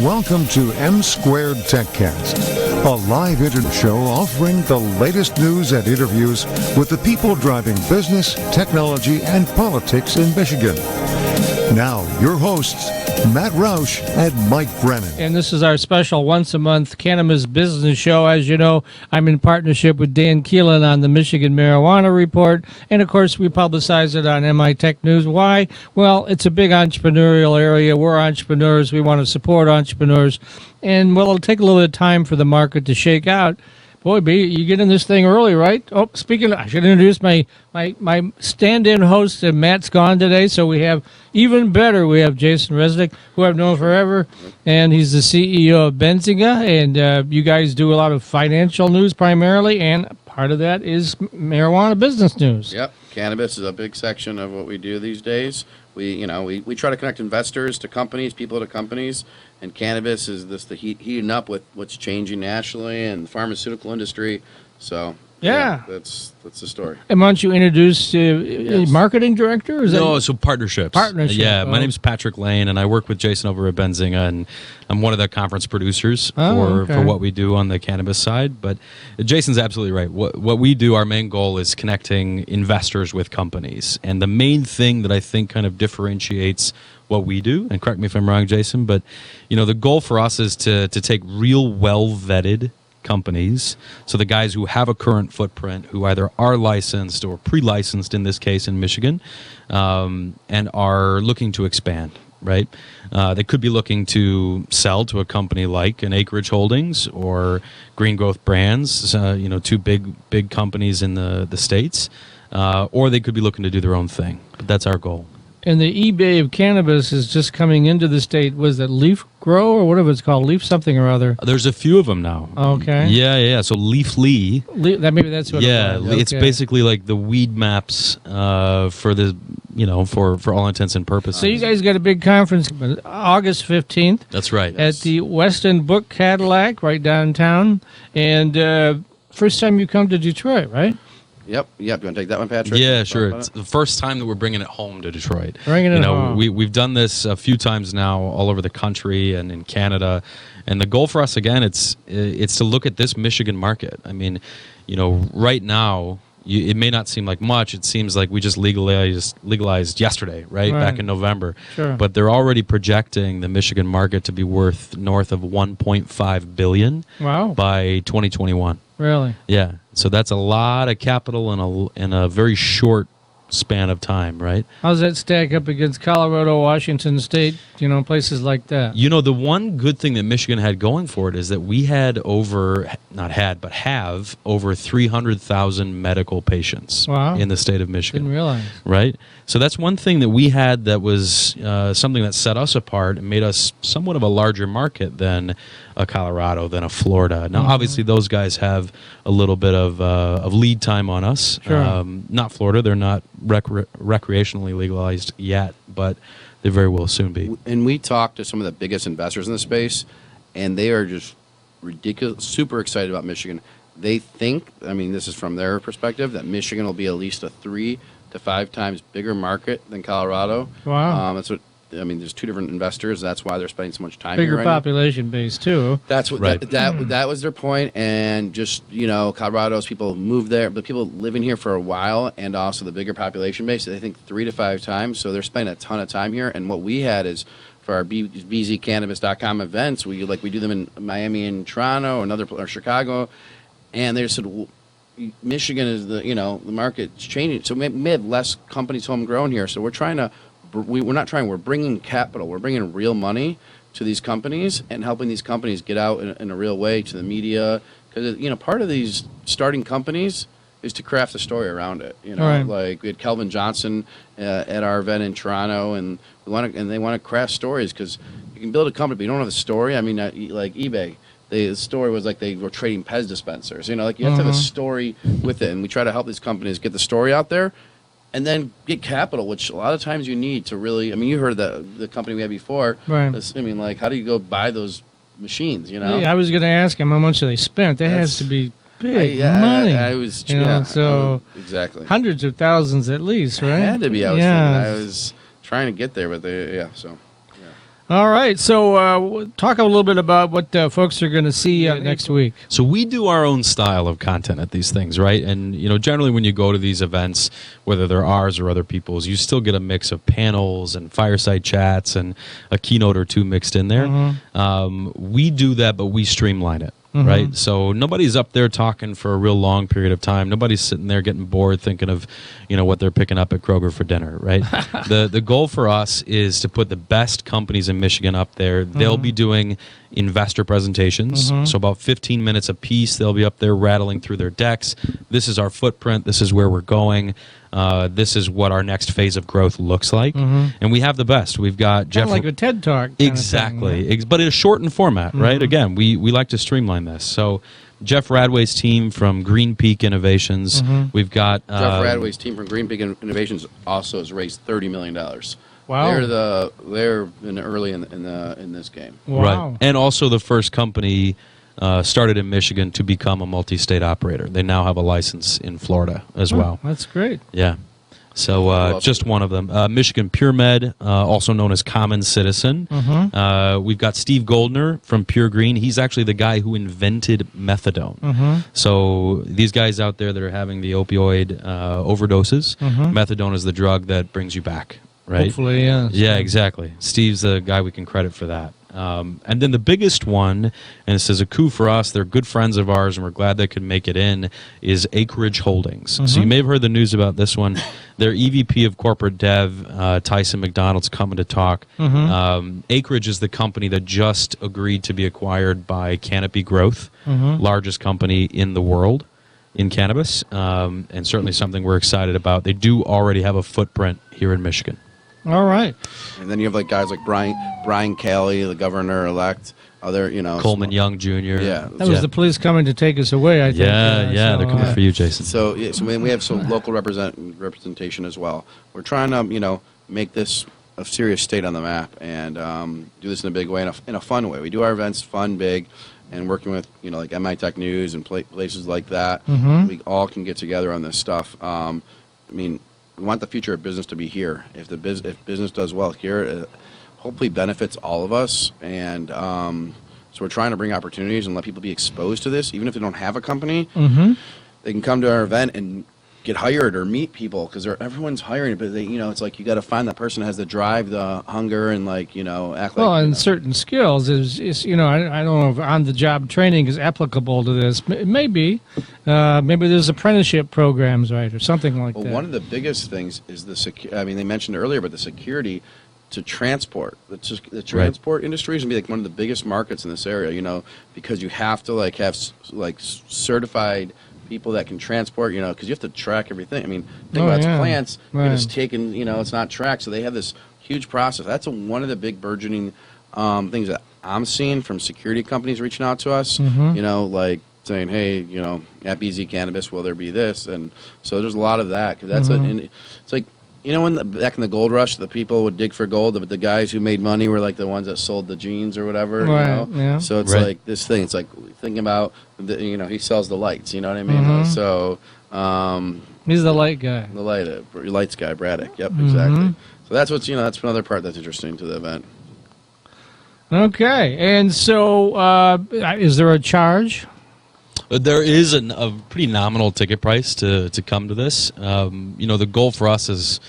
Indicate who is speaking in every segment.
Speaker 1: Welcome to M Squared TechCast, a live interview show offering the latest news and interviews with the people driving business, technology, and politics in Michigan. Now, your hosts, Matt Roush and Mike Brennan.
Speaker 2: And this is our special once-a-month Cannabis Business Show. As you know, I'm in partnership with Dan Keelan on the Michigan Marijuana Report. And, of course, we publicize it on MITech News. Why? Well, it's a big entrepreneurial area. We're entrepreneurs. We want to support entrepreneurs. And, well, it'll take a little bit of time for the market to shake out. Boy, B, you get in this thing early, right? Oh, speaking of, I should introduce my stand-in host. Matt's gone today, so we have, even better, we have Jason Raznick, who I've known forever, and he's the CEO of Benzinga, and you guys do a lot of financial news primarily, and part of that is marijuana business news.
Speaker 3: Yep, cannabis is a big section of what we do these days. We try to connect investors to companies, people to companies, and cannabis is the heating up with what's changing nationally and the pharmaceutical industry. So
Speaker 2: yeah,
Speaker 3: that's the story.
Speaker 2: And why don't you introduce marketing director?
Speaker 4: So partnerships. Yeah, my name's Patrick Lane, and I work with Jason over at Benzinga, and I'm one of the conference producers for what we do on the cannabis side. But Jason's absolutely right. What we do, our main goal is connecting investors with companies. And the main thing that I think kind of differentiates what we do, and correct me if I'm wrong, Jason, but the goal for us is to take real well-vetted companies, so the guys who have a current footprint, who either are licensed or pre-licensed in this case in Michigan, and are looking to expand, right? They could be looking to sell to a company like an Acreage Holdings or Green Growth Brands, two big companies in the States, or they could be looking to do their own thing. But that's our goal.
Speaker 2: And the eBay of cannabis is just coming into the state. Was it Leaf Grow or whatever it's called? Leaf something or other.
Speaker 4: There's a few of them now.
Speaker 2: Okay.
Speaker 4: Yeah. So Leafly.
Speaker 2: Maybe that's what.
Speaker 4: Yeah,
Speaker 2: it was. Okay.
Speaker 4: It's basically like the weed maps for the for all intents and purposes.
Speaker 2: So you guys got a big conference August 15th.
Speaker 4: That's right.
Speaker 2: At the Weston Book Cadillac right downtown, and first time you come to Detroit, right?
Speaker 3: Yep. You want to take that one, Patrick?
Speaker 4: Yeah, sure. It's the first time that we're bringing it home to Detroit.
Speaker 2: Bringing it home.
Speaker 4: We've done this a few times now all over the country and in Canada. And the goal for us, again, it's to look at this Michigan market. I mean, right now, it may not seem like much. It seems like we just legalized yesterday, right? Back in November.
Speaker 2: Sure.
Speaker 4: But they're already projecting the Michigan market to be worth north of $1.5 billion by 2021.
Speaker 2: Really?
Speaker 4: Yeah. So that's a lot of capital in a very short span of time, right?
Speaker 2: How does that stack up against Colorado, Washington State, places like that?
Speaker 4: The one good thing that Michigan had going for it is that we had have over 300,000 medical patients in the state of Michigan.
Speaker 2: Didn't realize.
Speaker 4: Right? So that's one thing that we had that was something that set us apart and made us somewhat of a larger market than a Colorado, than a Florida. Now, obviously, those guys have a little bit of lead time on us.
Speaker 2: Sure.
Speaker 4: Not Florida. They're not recreationally legalized yet, but they very well soon be.
Speaker 3: And we talked to some of the biggest investors in the space, and they are just ridiculous, super excited about Michigan. They think, this is from their perspective, that Michigan will be at least a 3 to 5 times bigger market than Colorado.
Speaker 2: Wow.
Speaker 3: That's what. There's two different investors. That's why they're spending so much time
Speaker 2: here.
Speaker 3: Bigger
Speaker 2: population base too.
Speaker 3: That's what that was their point. And just Colorado's people move there, but people living here for a while, and also the bigger population base. They think 3 to 5 times. So they're spending a ton of time here. And what we had is for our BZCannabis.com events, we do them in Miami and Toronto, or Chicago, and they said, well, Michigan is the market's changing. So we may have less companies homegrown here. So we're trying to. We're bringing capital. We're bringing real money to these companies and helping these companies get out in a real way to the media. Because, part of these starting companies is to craft a story around it. Like we had Kelvin Johnson at our event in Toronto, and they want to craft stories, because you can build a company, but you don't have a story. Like eBay. The story was like they were trading Pez dispensers. You have to have a story with it. And we try to help these companies get the story out there. And then get capital, which a lot of times you need to really. You heard the company we had before.
Speaker 2: Right.
Speaker 3: How do you go buy those machines?
Speaker 2: Yeah, I was going to ask him how much they spent. That has to be big money.
Speaker 3: Exactly.
Speaker 2: Hundreds of thousands at least, right?
Speaker 3: It had to be. I was thinking. I was trying to get there, but
Speaker 2: All right. So talk a little bit about what folks are going to see next week.
Speaker 4: So we do our own style of content at these things, right? And, generally when you go to these events, whether they're ours or other people's, you still get a mix of panels and fireside chats and a keynote or two mixed in there. We do that, but we streamline it. Right, so nobody's up there talking for a real long period of time. Nobody's sitting there getting bored thinking of, what they're picking up at Kroger for dinner. Right, the goal for us is to put the best companies in Michigan up there. They'll be doing investor presentations, so about 15 minutes a piece. They'll be up there rattling through their decks. This is our footprint. This is where we're going. This is what our next phase of growth looks like, and we have the best. We've got Jeff,
Speaker 2: like a TED Talk,
Speaker 4: exactly,
Speaker 2: thing, right?
Speaker 4: But in a shortened format, right? Again, we like to streamline this. So Jeff Radway's team from Green Peak Innovations. We've got
Speaker 3: Jeff Radway's team from Green Peak Innovations also has raised $30 million.
Speaker 2: Wow,
Speaker 3: they're early in this game.
Speaker 2: Wow.
Speaker 4: Right, and also the first company started in Michigan to become a multi-state operator. They now have a license in Florida as well.
Speaker 2: That's great.
Speaker 4: Yeah. So just one of them. Michigan Pure Med, also known as Common Citizen. We've got Steve Goldner from Pure Green. He's actually the guy who invented methadone. So these guys out there that are having the opioid overdoses, methadone is the drug that brings you back. Right?
Speaker 2: Hopefully, yeah.
Speaker 4: Yeah, exactly. Steve's the guy we can credit for that. And then the biggest one, and this is a coup for us, they're good friends of ours, and we're glad they could make it in, is Acreage Holdings. So you may have heard the news about this one. Their EVP of Corporate Dev, Tyson McDonald's, coming to talk. Acreage is the company that just agreed to be acquired by Canopy Growth, largest company in the world in cannabis, and certainly something we're excited about. They do already have a footprint here in Michigan.
Speaker 2: All right.
Speaker 3: And then you have guys like Brian Kelly, the governor-elect, other,
Speaker 4: Coleman Young Jr.
Speaker 3: Yeah.
Speaker 2: That was the police coming to take us away, I think.
Speaker 4: Yeah, they're coming for you, Jason.
Speaker 3: So we have some local representation as well. We're trying to, make this a serious state on the map and do this in a big way, in a fun way. We do our events fun, big, and working with, like MITech News and places like that. We all can get together on this stuff. We want the future of business to be here. If business does well here, it hopefully benefits all of us. And so we're trying to bring opportunities and let people be exposed to this, even if they don't have a company. They can come to our event and get hired or meet people because everyone's hiring, but it's like you got to find that person that has the drive, the hunger, and act like.
Speaker 2: Well, and certain skills is I don't know if on-the-job training is applicable to this. It may be. Maybe there's apprenticeship programs, right, or something like that.
Speaker 3: One of the biggest things is they mentioned earlier, but the security to transport. The transport industry is going to be one of the biggest markets in this area, because you have to have certified people that can transport, because you have to track everything. Think about plants, it's taken, it's not tracked, so they have this huge process. That's one of the big burgeoning things that I'm seeing from security companies reaching out to us, saying, hey, at BZ Cannabis, will there be this? And so there's a lot of that, because that's it's like, back in the gold rush, the people would dig for gold, but the guys who made money were the ones that sold the jeans or whatever.
Speaker 2: Yeah.
Speaker 3: So it's like this thing. It's like thinking about he sells the lights. You know what I mean? So
Speaker 2: he's the light guy.
Speaker 3: The lights guy, Braddock. Yep, exactly. So that's that's another part that's interesting to the event.
Speaker 2: Okay, and so is there a charge?
Speaker 4: There is a pretty nominal ticket price to come to this. The goal for us is,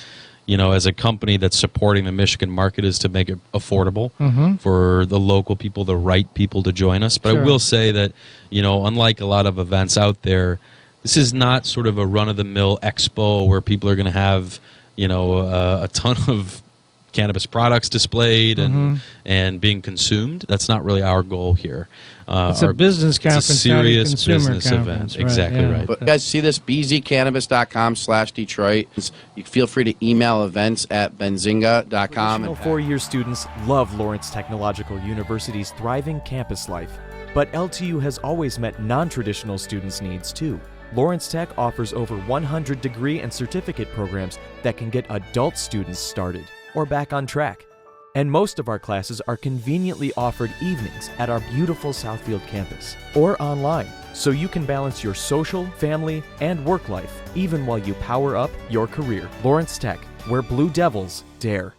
Speaker 4: as a company that's supporting the Michigan market, is to make it affordable for the local people, the right people to join us. But I will say that, unlike a lot of events out there, this is not sort of a run-of-the-mill expo where people are going to have, a ton of cannabis products displayed and being consumed. That's not really our goal here.
Speaker 2: It's a business conference,
Speaker 4: it's a serious business
Speaker 2: conference,
Speaker 4: event. Exactly right.
Speaker 3: But guys, see this, bzcannabis.com/Detroit. You feel free to email events@benzinga.com.
Speaker 5: 4-year students love Lawrence Technological University's thriving campus life. But LTU has always met non-traditional students' needs too. Lawrence Tech offers over 100 degree and certificate programs that can get adult students started or back on track. And most of our classes are conveniently offered evenings at our beautiful Southfield campus or online, so you can balance your social, family, and work life even while you power up your career. Lawrence Tech, where Blue Devils dare.